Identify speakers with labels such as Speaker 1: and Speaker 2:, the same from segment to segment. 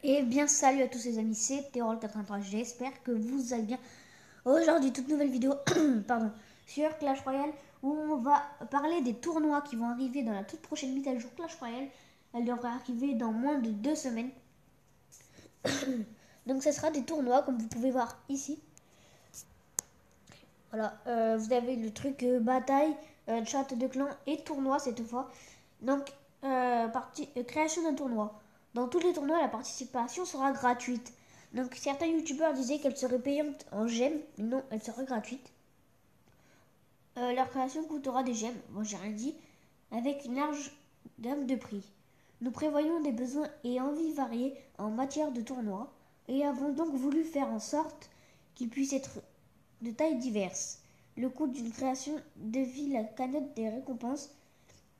Speaker 1: Et bien salut à tous les amis, c'est Théorol83, j'espère que vous allez bien. Aujourd'hui, toute nouvelle vidéo pardon, sur Clash Royale où on va parler des tournois qui vont arriver dans la toute prochaine mise à jour Clash Royale. Elle devrait arriver dans moins de 2 semaines. Donc ce sera des tournois comme vous pouvez voir ici. Voilà, vous avez le truc bataille, chat de clan et tournoi cette fois. Donc création d'un tournoi. Dans tous les tournois, la participation sera gratuite. Donc certains youtubeurs disaient qu'elle serait payante en gemmes, mais non, elle sera gratuite. Leur création coûtera des gemmes, bon j'ai rien dit, avec une large gamme de prix. Nous prévoyons des besoins et envies variés en matière de tournois et avons donc voulu faire en sorte qu'ils puissent être de tailles diverses. Le coût d'une création défie la cagnotte des récompenses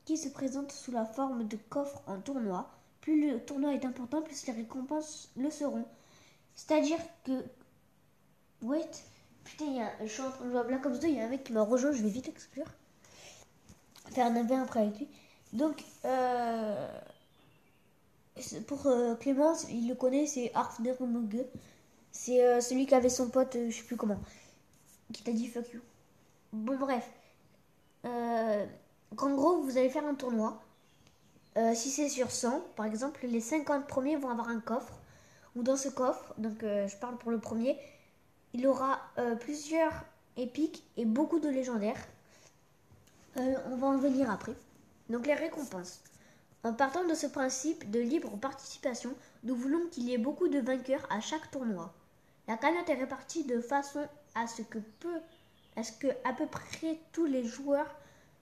Speaker 1: qui se présente sous la forme de coffres en tournoi. Plus le tournoi est important, plus les récompenses le seront. C'est-à-dire que... Wait. Putain, je suis en train de jouer à Black Ops 2, il y a un mec qui m'a rejoint, je vais vite exclure. Faire un 1v1 après avec lui. Donc, pour Clémence, il le connaît, c'est Arfnermogue. C'est celui qui avait son pote, je sais plus comment, qui t'a dit fuck you. Bon, bref. En gros, vous allez faire un tournoi. Si c'est sur 100, par exemple, les 50 premiers vont avoir un coffre. Ou dans ce coffre, donc je parle pour le premier, il aura plusieurs épiques et beaucoup de légendaires. On va en venir après. Donc les récompenses. En partant de ce principe de libre participation, nous voulons qu'il y ait beaucoup de vainqueurs à chaque tournoi. La cagnotte est répartie de façon à ce que à peu près tous les joueurs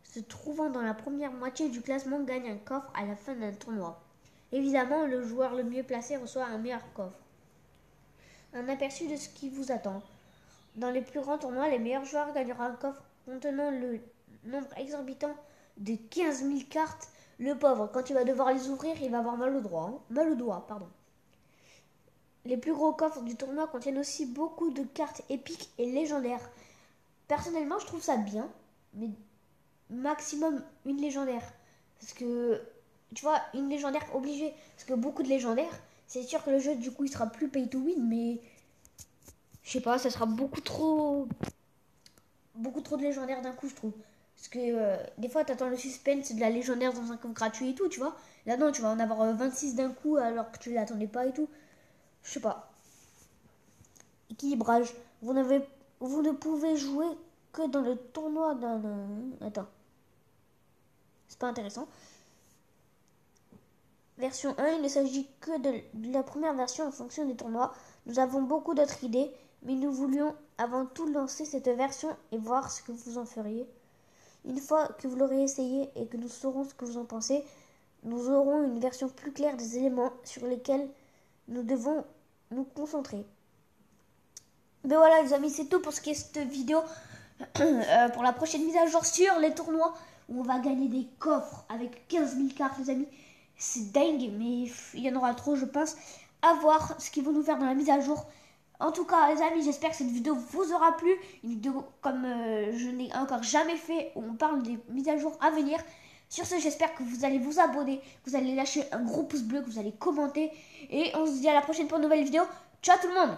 Speaker 1: se trouvant dans la première moitié du classement gagnent un coffre à la fin d'un tournoi. Évidemment, le joueur le mieux placé reçoit un meilleur coffre. Un aperçu de ce qui vous attend. Dans les plus grands tournois, les meilleurs joueurs gagneront un coffre contenant le nombre exorbitant de 15 000 cartes. Le pauvre, quand il va devoir les ouvrir, il va avoir mal au doigt. Les plus gros coffres du tournoi contiennent aussi beaucoup de cartes épiques et légendaires. Personnellement, je trouve ça bien, mais maximum une légendaire. Parce que, tu vois, une légendaire obligée. Parce que beaucoup de légendaires, c'est sûr que le jeu, du coup, il sera plus pay to win, mais je sais pas, ça sera beaucoup trop de légendaires d'un coup, je trouve. Parce que des fois, t'attends le suspense de la légendaire dans un coffre gratuit et tout, tu vois. Là, non, tu vas en avoir 26 d'un coup alors que tu l'attendais pas et tout. Je sais pas. Équilibrage. Vous ne pouvez jouer que dans le tournoi d'un... Attends. C'est pas intéressant. Version 1, il ne s'agit que de la première version en fonction des tournois. Nous avons beaucoup d'autres idées, mais nous voulions avant tout lancer cette version et voir ce que vous en feriez. Une fois que vous l'aurez essayé et que nous saurons ce que vous en pensez, nous aurons une version plus claire des éléments sur lesquels nous devons nous concentrer. Mais voilà les amis, c'est tout pour ce qui est cette vidéo. Pour la prochaine mise à jour sur les tournois où on va gagner des coffres avec 15 000 cartes les amis. C'est dingue, mais il y en aura trop je pense. À voir ce qu'ils vont nous faire dans la mise à jour. En tout cas les amis, j'espère que cette vidéo vous aura plu. Une vidéo comme je n'ai encore jamais fait où on parle des mises à jour à venir. Sur ce, j'espère que vous allez vous abonner, que vous allez lâcher un gros pouce bleu, que vous allez commenter. Et on se dit à la prochaine pour une nouvelle vidéo. Ciao tout le monde!